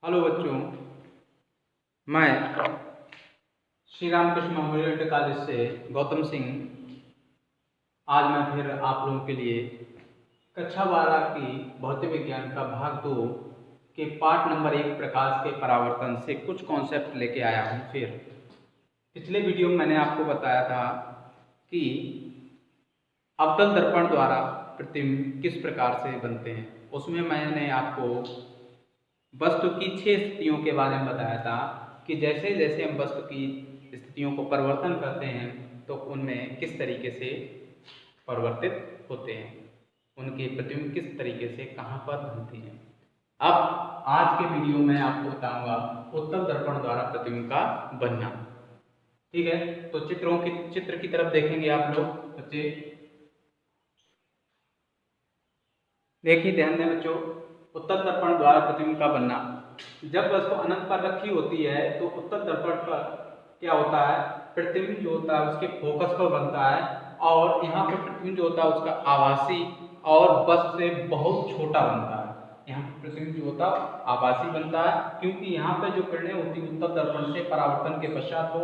Hello बच्चों, मैं Shri Ramakrishna memorial inter college से गौतम सिंह आज मैं फिर आप लोगों के लिए कक्षा 12 की भौतिक विज्ञान का भाग 2 के पाठ नंबर 1 प्रकाश के परावर्तन से कुछ कॉन्सेप्ट लेके आया हूँ। फिर पिछले वीडियो में मैंने आपको बताया था कि अवतल दर्पण द्वारा प्रतिबिंब किस प्रकार से बनते हैं। उसमें मैंने आपको वस्तु की 6 स्थितियों के बारे में बताया था कि जैसे जैसे हम वस्तु की स्थितियों को परिवर्तन करते हैं तो उनमें किस तरीके से परिवर्तित होते हैं, उनके प्रतिबिंब किस तरीके से कहाँ पर बनते हैं। अब आज के वीडियो में आपको बताऊंगा उत्तल दर्पण द्वारा प्रतिबिंब का बनना। ठीक है, तो चित्र की तरफ देखेंगे आप लोग बच्चे। देखिए, ध्यान दें बच्चों, उत्तल दर्पण द्वारा प्रतिबिंब का बनना। जब वस्तु अनंत पर रखी होती है तो उत्तल दर्पण पर क्या होता है, प्रतिबिंब जो होता है उसके फोकस पर बनता है और यहाँ पर प्रतिबिंब जो होता है उसका आभासी और बस से बहुत छोटा बनता है। यहाँ पर प्रतिबिंब जो होता है आभासी बनता है क्योंकि यहाँ पे जो किरणें होती है उत्तल दर्पण से परावर्तन के पश्चात वो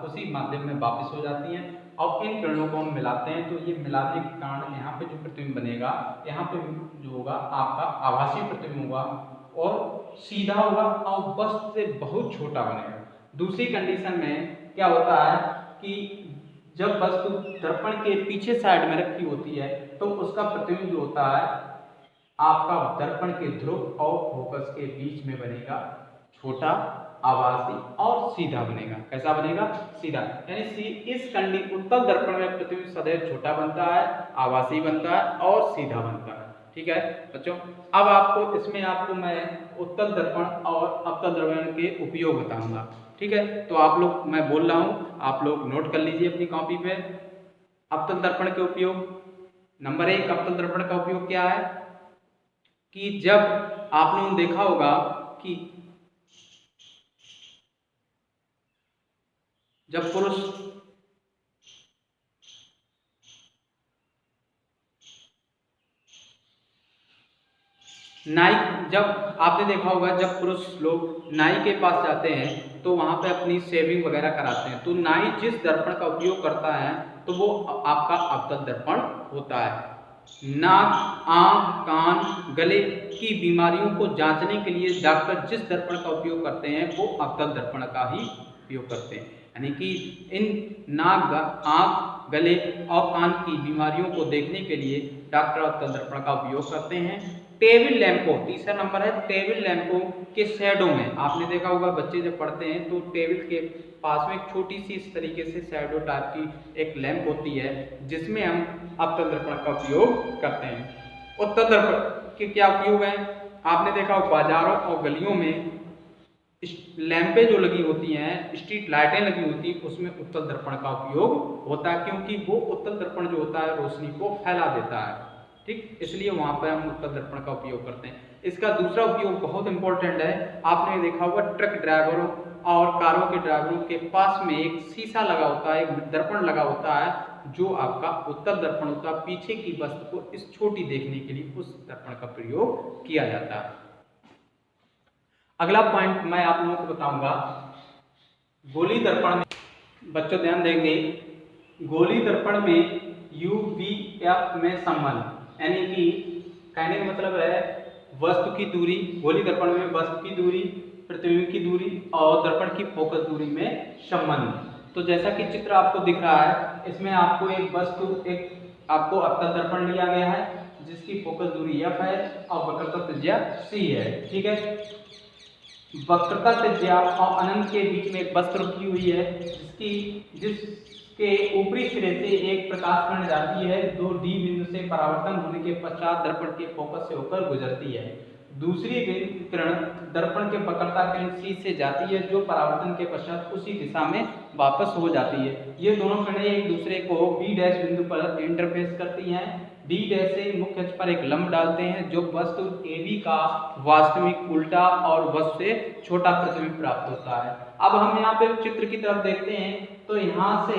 उसी माध्यम में वापस हो जाती हैं और इन किरणों को हम मिलाते हैं तो ये मिलाने के कारण यहाँ पे जो प्रतिबिंब बनेगा, यहाँ पे जो होगा आपका आभासी प्रतिबिंब होगा और सीधा होगा और बस से बहुत छोटा बनेगा। दूसरी कंडीशन में क्या होता है कि जब वस्तु दर्पण के पीछे साइड में रखी होती है तो उसका प्रतिबिंब जो होता है आपका दर्पण के ध्रुव और फोकस के बीच में बनेगा, छोटा, आभासी और सीधा बनेगा। कैसा बनेगा? सीधा। यानी इस उत्तल दर्पण में प्रतिबिंब सदैव छोटा बनता है, आभासी बनता है और सीधा बनता है। ठीक है बच्चों, अब आपको मैं उत्तल दर्पण और अवतल दर्पण के उपयोग बताऊंगा। ठीक है, तो आप लोग, मैं बोल रहा हूं, आप लोग नोट कर लीजिए अपनी कॉपी पे। अवतल दर्पण के उपयोग नंबर 1, अवतल दर्पण का उपयोग क्या है कि जब आप लोगों ने देखा होगा कि जब पुरुष नाई, जब आपने देखा होगा जब पुरुष लोग नाई के पास जाते हैं तो वहां पे अपनी शेविंग वगैरह कराते हैं, तो नाई जिस दर्पण का उपयोग करता है तो वो आपका अवतल दर्पण होता है। नाक, आंख, कान, गले की बीमारियों को जांचने के लिए डॉक्टर जिस दर्पण का उपयोग करते हैं वो अवतल दर्पण का ही उपयोग करते हैं। यानी कि इन नाक, आंख, गले और कान की बीमारियों को देखने के लिए डॉक्टर अवतल दर्पण का उपयोग करते हैं। टेबल लैंपों, तीसरा नंबर है, टेबल लैंपों के शैडो में आपने देखा होगा बच्चे जब पढ़ते हैं तो टेबल के पास में एक छोटी सी इस तरीके से शैडो टाइप की एक लैंप होती है जिसमें हम अवतल दर्पण का उपयोग करते हैं। उत्तल दर्पण के क्या उपयोग है? आपने देखा हो बाजारों और गलियों में लैंपें जो लगी होती हैं, स्ट्रीट लाइटें लगी होती हैं, उसमें उत्तल दर्पण का उपयोग होता है क्योंकि वो उत्तल दर्पण जो होता है रोशनी को फैला देता है। ठीक, इसलिए वहां पर हम उत्तल दर्पण का उपयोग करते हैं। इसका दूसरा उपयोग बहुत इंपॉर्टेंट है, आपने देखा होगा ट्रक ड्राइवरों और कारों के ड्राइवरों के पास में एक शीशा लगा होता है, एक दर्पण लगा होता है जो आपका उत्तल दर्पण होता है। पीछे की वस्तु को इस छोटी देखने के लिए उस दर्पण का प्रयोग किया जाता है। अगला पॉइंट मैं आप लोगों को बताऊंगा गोली दर्पण में। बच्चों ध्यान देंगे, गोली दर्पण में UVF में संबंध, यानी कि कहने का मतलब है वस्तु की दूरी, गोली दर्पण में वस्तु की दूरी, प्रतिबिंब की दूरी और दर्पण की फोकस दूरी में संबंध। तो जैसा कि चित्र आपको दिख रहा है, इसमें आपको एक आपको अवतल दर्पण लिया गया है जिसकी फोकस दूरी F है और वक्रता त्रिज्या C है। ठीक है, वक्रता त्रिज्या और अनंत के बीच में एक वस्तु रखी हुई है जिसके ऊपरी सिरे से एक प्रकाश किरण जाती है जो D बिंदु से परावर्तन होने के पश्चात दर्पण के फोकस से होकर गुजरती है। दूसरी किरण दर्पण के वक्रता किरण C से जाती है जो परावर्तन के पश्चात उसी दिशा में वापस हो जाती है। ये दोनों किरणें एक दूसरे को B' बिंदु पर इंटरफेस करती हैं। D' से मुख्य अक्ष पर एक लंब डालते हैं जो वस्तु AB का वास्तविक उल्टा और वस्तु से छोटा प्रतिबिंब प्राप्त होता है। अब हम यहाँ पे चित्र की तरफ देखते हैं तो यहाँ से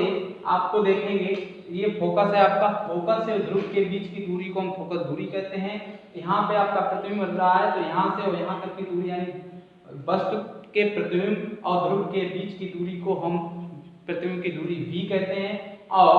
आपको देखेंगे ये फोकस है आपका, फोकस से ध्रुव के बीच की दूरी को हम फोकस दूरी कहते हैं। यहाँ पे आपका प्रतिबिंब बन रहा है तो यहाँ से और यहाँ तक की दूरी यानी वस्तु के प्रतिबिंब और ध्रुव के बीच की दूरी को हम प्रतिबिंब की दूरी v कहते हैं। और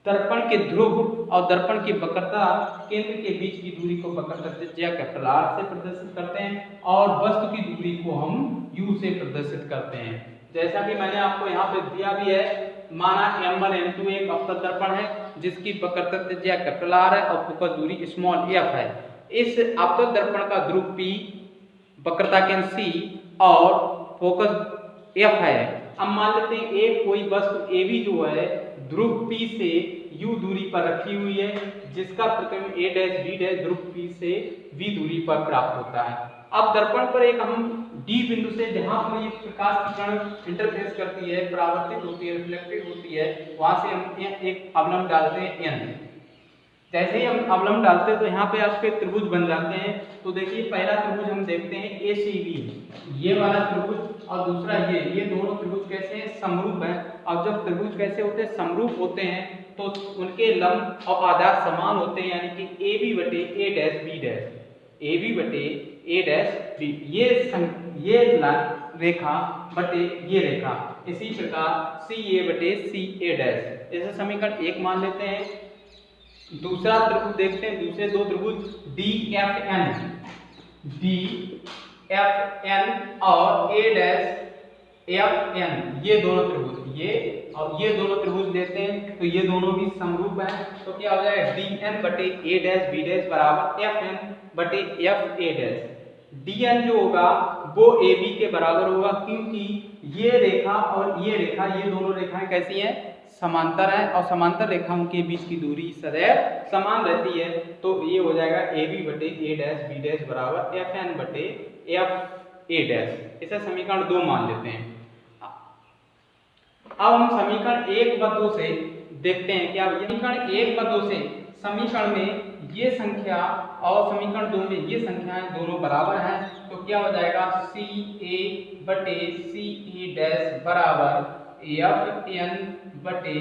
दर्पण के ध्रुव और दर्पण की वक्रता केंद्र के बीच की दूरी को वक्रता त्रिज्या कैपिटल R से प्रदर्शित करते हैं और वस्तु की दूरी को हम u से प्रदर्शित करते हैं। जैसा कि मैंने आपको यहाँ पे दिया भी है, माना M1 M2 एक अवतल दर्पण है जिसकी वक्रता त्रिज्या कैपिटल R है और फोकस दूरी स्मॉल f है। इस अवतल दर्पण का ध्रुव P, वक्रता केंद्र C और फोकस f है। अब मान लेते हैं एक कोई वस्तु AB जो है ध्रुव P से u दूरी पर रखी हुई है जिसका प्रतिबिंब a dash b dash Dhruv P से v दूरी पर प्राप्त होता है। अब दर्पण पर एक हम D बिंदु से जहां पर ये प्रकाश की किरण इंटरफेस करती है, परावर्तित होती है, रिफ्लेक्टेड होती है, वहां से हम एक अवलंब डालते हैं n। जैसे ही हम अवलंब डालते हैं तो यहाँ पे आपके त्रिभुज बन जाते हैं। तो देखिए पहला त्रिभुज हम देखते हैं ACB, ये वाला त्रिभुज और दूसरा ये दोनों त्रिभुज कैसे हैं, समरूप हैं। और जब त्रिभुज कैसे होते हैं, समरूप होते हैं तो उनके लंब और आधार समान होते हैं, यानी कि AB बटे A dash B dash, AB बटे A डैश B, ये रेखा बटे ये रेखा, इसी प्रकार CA बटे CA डैश, इसे समीकरण 1 मान लेते हैं। दूसरा त्रिभुज देखते हैं, दूसरे दो त्रिभुज DFN और A डैश FN, ये दोनों त्रिभुज, ये दोनों त्रिभुज लेते हैं तो ये दोनों भी समरूप हैं। तो क्या हो जाएगा DN बटे A डैश B डैश बराबर FN बटे FA डैश। DN जो होगा वो AB के बराबर होगा क्योंकि ये रेखा और ये रेखा, ये दोनों रेखाएं कैसी हैं, समांतर है और समांतर रेखाओं के बीच की दूरी सदैव समान रहती है। तो ये हो जाएगा AB बटे A डैश B डैश बराबर FN बटे FA डैश। इसे समीकरण 2 मान लेते हैं। अब हम समीकरण 1 व 2 से देखते हैं क्या समीकरण 1 व 2 से समीकरण में ये संख्या और समीकरण 2 में ये संख्याएं दोनों बराबर हैं। तो क्या हो जाएगा CA बटे CA डैश बराबर FN बटे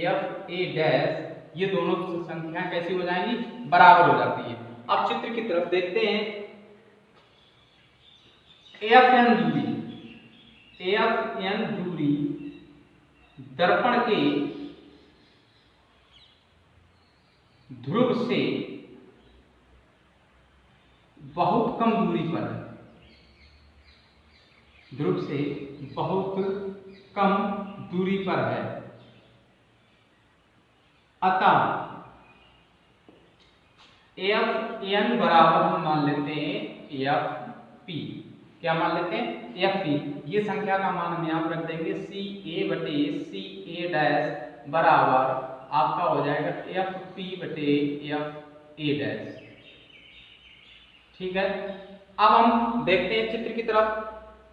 FA डैश, ये दोनों संख्याएं कैसी हो जाएंगी, बराबर हो जाती है। अब चित्र की तरफ देखते हैं। FN दूरी दर्पण के ध्रुव से बहुत कम दूरी पर है, ध्रुव से बहुत कम दूरी पर है, अतः FN बराबर हम मान लेते हैं FP। क्या मान लेते हैं, FP। ये संख्या का मान हम यहाँ पर रख देंगे CA बटे CA डैश बराबर आपका हो जाएगा FP बटे FA डैश। ठीक है, अब हम देखते हैं चित्र की तरफ।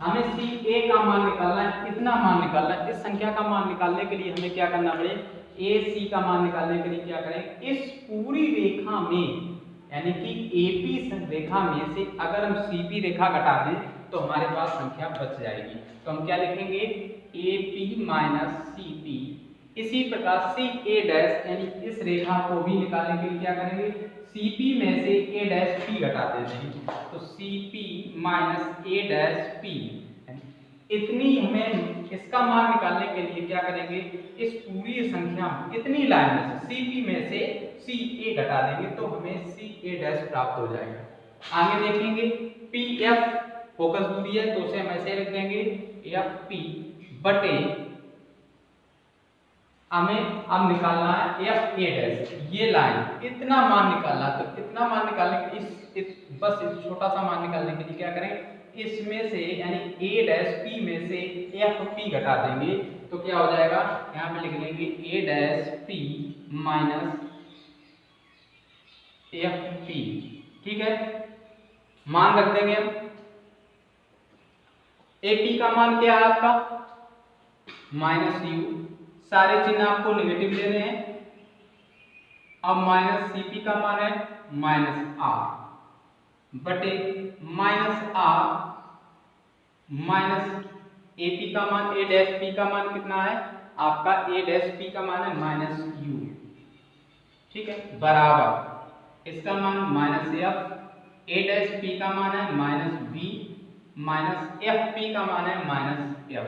हमें CA का मान निकालना है, कितना मान निकालना है, इस संख्या का मान निकालने के लिए हमें क्या करना पड़ेगा, AC का मान निकालने के लिए क्या करें, इस पूरी रेखा में यानी कि AP रेखा में से अगर हम CP रेखा घटा दें तो हमारे पास संख्या बच जाएगी। तो हम क्या लिखेंगे, AP माइनस CP। इसी प्रकार CA डैश यानी इस रेखा को भी निकालने के लिए क्या करेंगे, CP में से A डैश P घटा देते हैं तो CP minus A dash P। इतनी हमें इसका मान निकालने के लिए क्या करेंगे, इस पूरी संख्या इतनी लाइन में से CP में से CA घटा देंगे तो हमें CA डैश प्राप्त हो जाएगा। आगे देखेंगे PF फोकस दूरी है तो उसे हम ऐसे रख देंगे FP बटे हमें अब निकालना है FA डैश, ये लाइन इतना मान निकालना। तो इतना मान निकालने के लिए बस इस छोटा सा मान निकालने के लिए क्या करें, इसमें से यानी A डैश P में से FP घटा देंगे तो क्या हो जाएगा, यहाँ पे लिख लेंगे A dash P minus FP। ठीक है, मान रख देंगे हम। AP का मान क्या है आपका माइनस U, सारे चिन्ह आपको नेगेटिव लेने हैं। अब माइनस CP का मान है माइनस R बटे माइनस R माइनस AP का मान A डैश P का मान कितना है आपका a डैश p का मान है माइनस u, ठीक है, बराबर इसका मान minus f, a dash p का मान है minus b minus F P का मान है माइनस एफ,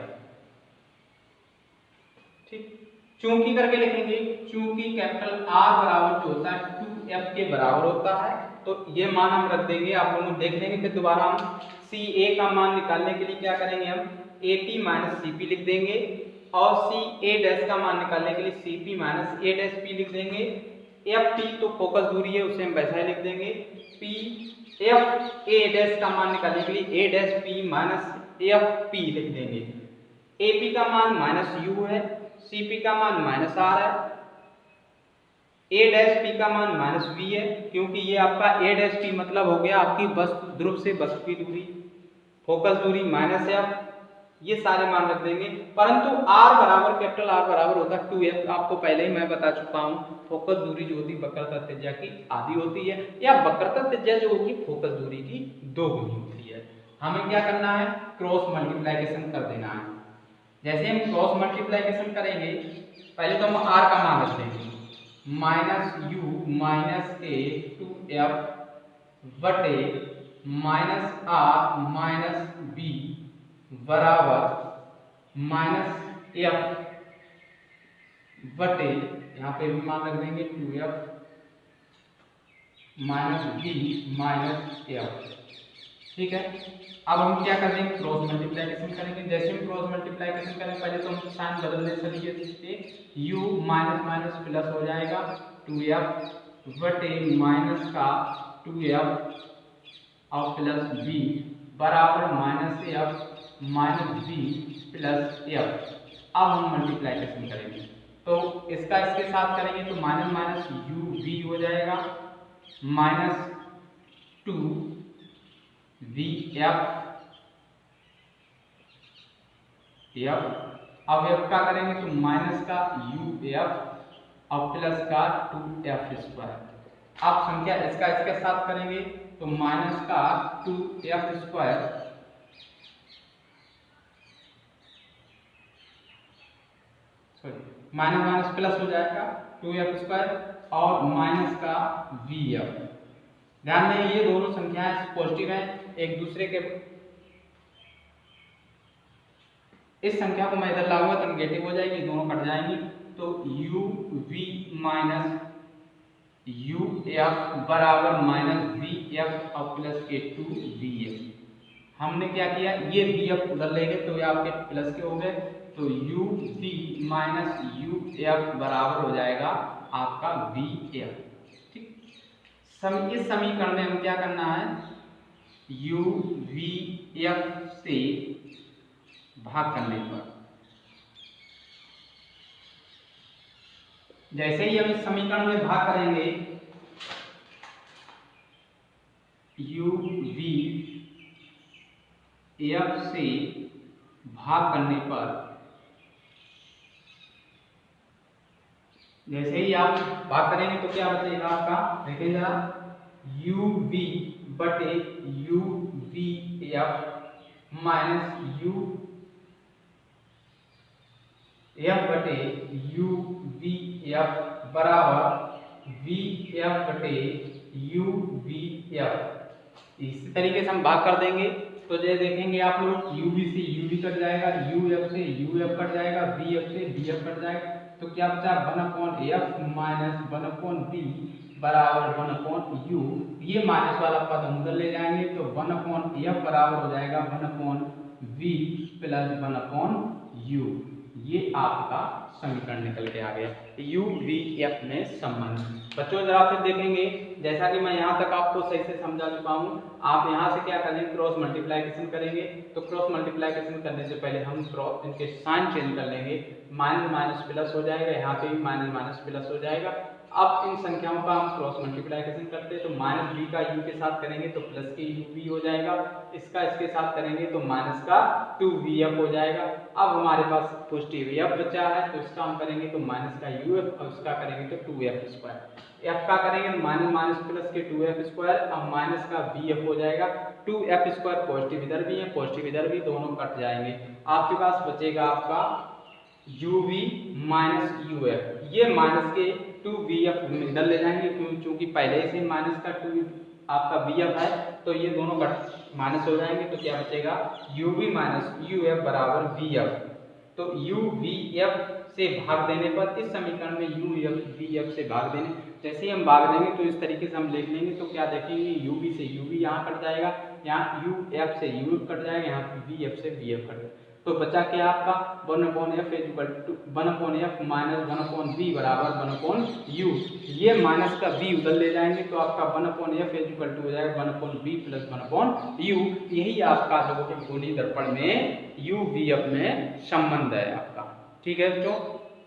ठीक। चूंकि करके लिखेंगे, चूंकि कैपिटल आर बराबर जो होता है 2f के बराबर होता है, तो ये मान हम रख देंगे। आप लोग देख लेंगे फिर दोबारा हम सी ए का मान निकालने के लिए क्या करेंगे, हम A P minus C P लिख देंगे, और सी ए डैश का मान निकालने के लिए सी पी माइनस ए डैश पी लिख देंगे। एफ पी तो फोकस दूरी है, उसे हम वैसा ही लिख देंगे। पी एफ ए डैश का मान निकालने के लिए A dash P minus F P लिख देंगे। ए पी का मान माइनस यू है, सी पी का मान माइनस आर है, ए डैश पी का मान माइनस वी है, क्योंकि ये आपका ए डैश पी मतलब हो गया आपकी वस्तु ध्रुव से वस्तु की दूरी, फोकस दूरी माइनस एफ, ये सारे मान रख देंगे। परंतु आर बराबर कैपिटल आर बराबर होता है 2f, आपको पहले ही मैं बता चुका हूँ। फोकस दूरी जो होती है वक्रता त्रिज्या की आधी होती है, या वक्रता त्रिज्या जो होगी फोकस दूरी की 2 गुनी होती है। हमें क्या करना है, क्रॉस मल्टीप्लिकेशन कर देना है। जैसे हम क्रॉस मल्टीप्लिकेशन करेंगे, पहले तो हम आर का मान रख देंगे minus you minus A 2f बटे माइनस आर माइनस बी बराबर माइनस एफ बटे, यहाँ पे भी मान रख देंगे 2f minus B minus F, ठीक है। अब हम क्या करेंगे, क्रॉस मल्टीप्लिकेशन करेंगे। जैसे हम क्रॉस मल्टीप्लिकेशन करेंगे, पहले तो हम साइन बदलने से u माइनस माइनस प्लस हो जाएगा 2f बटे माइनस का 2f और प्लस b बराबर minus F minus B plus F. अब हम मल्टीप्लिकेशन करेंगे, तो इसका इसके साथ करेंगे तो माइनस माइनस यू वी हो जाएगा माइनस 2 वी एफ एफ। अब एफ का करेंगे तो माइनस का यू एफ और प्लस का 2f स्क्वायर। अब संख्या इसका इसके साथ करेंगे तो माइनस का 2f square minus minus plus हो जाएगा 2f स्क्वायर और माइनस का vf। ध्यान दें ये दोनों संख्याएं पॉजिटिव हैं एक दूसरे के, इस संख्या को मैं इधर लाऊंगा तो नेगेटिव हो जाएगी, दोनों कट जाएंगी। तो u v minus u f बराबर माइनस v f और प्लस के 2 v f। हमने क्या किया, ये v f उधर ले गए तो ये आपके प्लस के हो गए, तो u v minus u f बराबर हो जाएगा आपका v f, ठीक। इस समीकरण में हम क्या करना है, u v f से भाग करने पर, जैसे ही हम इस समीकरण में भाग करेंगे u v f से भाग करने पर, जैसे ही आप भाग करेंगे तो क्या बचेगा आपका, देखिए जरा u v बटे u v f minus u f बटे u v f बराबर v f बटे u v f। इसी तरीके से हम भाग कर देंगे तो जैसे देखेंगे आप लोग u v से u v कट जाएगा, u f से u f कट जाएगा, v f से v f कट जाएगा, तो क्या बचा 1/f माइनस 1/b बराबर 1/u। ये माइनस वाला पद हम उधर ले जाएंगे तो 1/f बराबर हो जाएगा 1/v प्लस 1/u। ये आपका समीकरण निकल के आ गया u v f में संबंध। बच्चों जरा फिर देखेंगे, जैसा कि मैं यहाँ तक आपको सही से समझा चुका हूँ, आप यहाँ से क्या करेंगे, क्रॉस मल्टीप्लिकेशन करेंगे। तो क्रॉस मल्टीप्लिकेशन करने से पहले हम क्रॉस इनके साइन चेंज कर लेंगे, माइनस माइनस प्लस हो जाएगा, यहाँ पे भी माइनस माइनस प्लस हो जाएगा। अब इन संख्याओं का हम क्रॉस मल्टीप्लिकेशन करते हैं तो माइनस बी का यू के साथ करेंगे तो प्लस के यू बी हो जाएगा, इसका इसके साथ करेंगे तो माइनस का 2vf हो जाएगा। अब हमारे पास पॉजिटिव f बचा है तो इसका हम करेंगे तो माइनस का uf और इसका करेंगे तो 2f स्क्वायर। f का करेंगे माइनस माइनस प्लस के 2f स्क्वायर और माइनस का vf हो जाएगा 2f स्क्वायर। पॉजिटिव इधर भी है पॉजिटिव इधर भी, दोनों कट जाएंगे। आपके पास बचेगा आपका U V minus U F, ये माइनस के 2vf इधर ले जाएंगे क्योंकि पहले से माइनस का 2 आपका vf है, तो ये दोनों माइनस हो जाएंगे, तो क्या बचेगा U V minus U F बराबर vf। तो यू वी एफ से भाग देने पर इस समीकरण में यू वी एफ से भाग देने, जैसे ही हम भाग देंगे तो इस तरीके से हम लिख लेंगे, तो क्या देखेंगे यू वी से यू वी यहाँ कट जाएगा, यहाँ यू एफ से यू एफ कट जाएगा, यहाँ वी एफ से वी एफ कट जाएगा, तो बचा क्या आपका 1/f equal to 1/f minus 1/v बराबर 1/u। ये माइनस का v उधर ले जाएंगे तो आपका 1/f इक्वल टू हो जाएगा 1/v प्लस 1/u। यही आपका जो है गोलीय दर्पण में u v f में संबंध है आपका। ठीक है बच्चों,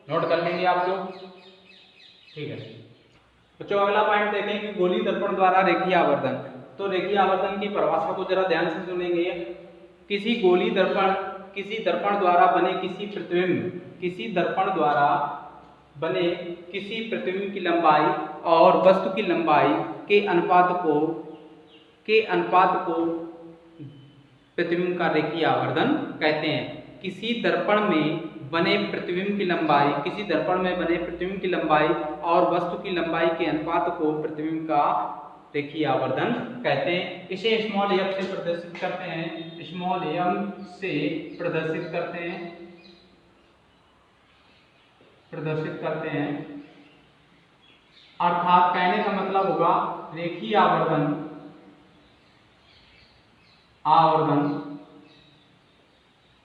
नोट कर लेंगे आप लोग। ठीक है बच्चों, अगला पॉइंट देखें कि गोलीय दर्पण द्वारा रेखीय आवर्धन। तो रेखीय आवर्धन की परिभाषा को जरा ध्यान से सुनेंगे। किसी गोलीय दर्पण, किसी दर्पण द्वारा बने किसी दर्पण द्वारा बने किसी प्रतिबिंब की लंबाई और वस्तु की लंबाई के अनुपात को प्रतिबिंब का रेखीय आवर्धन कहते हैं। किसी दर्पण में बने प्रतिबिंब की लंबाई, किसी दर्पण में बने प्रतिबिंब की लंबाई और वस्तु की लंबाई के अनुपात को प्रतिबिंब का रेखीय आवर्धन कहते हैं। इसे स्मॉल एफ से प्रदर्शित करते हैं, स्मॉल एम से प्रदर्शित करते हैं। अर्थात कहने का मतलब होगा रेखीय आवर्धन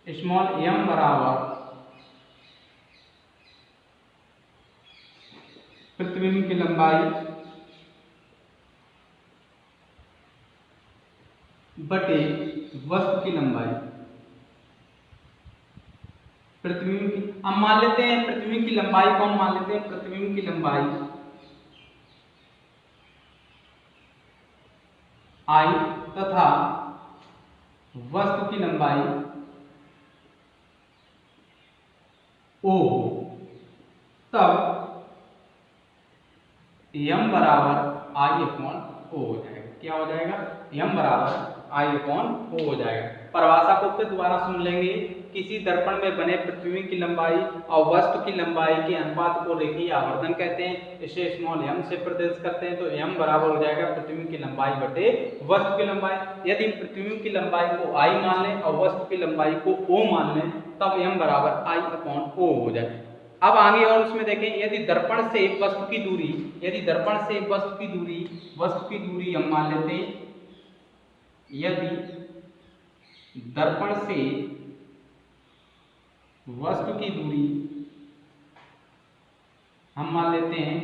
स्मॉल एम बराबर प्रतिबिंब की लंबाई बटे वस्तु की लंबाई। प्रतिबिंब की हम मान लेते हैं, प्रतिबिंब की लंबाई कौन मान लेते हैं, प्रतिबिंब की लंबाई आई तथा वस्तु की लंबाई ओ, तब m बराबर आई अपॉन ओ हो जाएगा। क्या हो जाएगा, m बराबर आई अपॉन ओ हो जाएगा। परिभाषा को फिर दोबारा सुन लेंगे। किसी दर्पण में बने प्रतिबिंब की लंबाई और वस्तु की लंबाई के अनुपात को रेखीय आवर्धन कहते हैं। इसे स्मॉल m से प्रदर्शित करते हैं, तो m बराबर हो जाएगा प्रतिबिंब की लंबाई बटे वस्तु की लंबाई। यदि प्रतिबिंब की लंबाई को i मान लें और वस्तु की लंबाई को o मान लें, तब m बराबर i अपॉन o हो जाए। अब आगे और उसमें देखें, यदि दर्पण से वस्तु की दूरी हम मान लेते हैं, यदि दर्पण से वस्तु की दूरी हम मान लेते हैं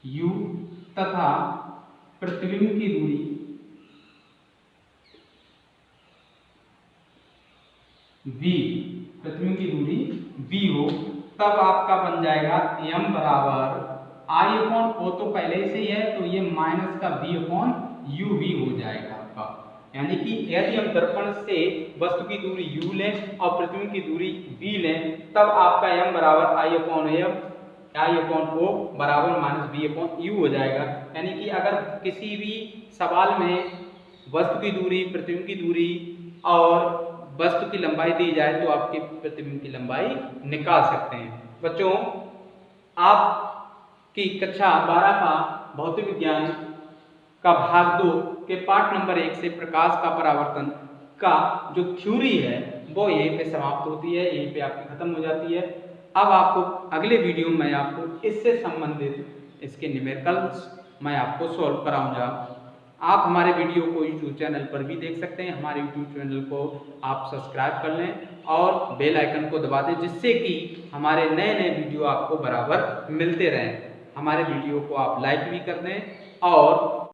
u तथा प्रतिबिंब की दूरी v, प्रतिबिंब की दूरी v हो, तब आपका बन जाएगा m बराबर i अपॉन o, तो पहले से ही है, तो ये माइनस का v अपॉन u v हो जाएगा आपका। यानी कि यदि हम दर्पण से वस्तु की दूरी u लें और प्रतिबिंब की दूरी v लें, तब आपका m बराबर i अपॉन o बराबर माइनस v अपॉन u हो जाएगा। यानी कि अगर किसी भी सवाल में वस्तु की दूरी, प्रतिबिंब की दूरी और वस्तु की लंबाई दी जाए तो आपके प्रतिबिंब की लंबाई निकाल सकते हैं। बच्चों, आपकी कक्षा 12 का भौतिक विज्ञान का भाग 2 के पाठ नंबर 1 से प्रकाश का परावर्तन का जो थ्योरी है वो यहीं पे समाप्त होती है, यहीं पे आपकी खत्म हो जाती है। अब आपको अगले वीडियो में आपको इससे संबंधित इसके न्यूमेरिकल्स मैं आपको सॉल्व कराऊंगा। आप हमारे वीडियो को यूट्यूब चैनल पर भी देख सकते हैं। हमारे यूट्यूब चैनल को आप सब्सक्राइब कर लें और बेल आइकन को दबा दें, जिससे कि हमारे नए नए वीडियो आपको बराबर मिलते रहें। हमारे वीडियो को आप लाइक भी कर दें और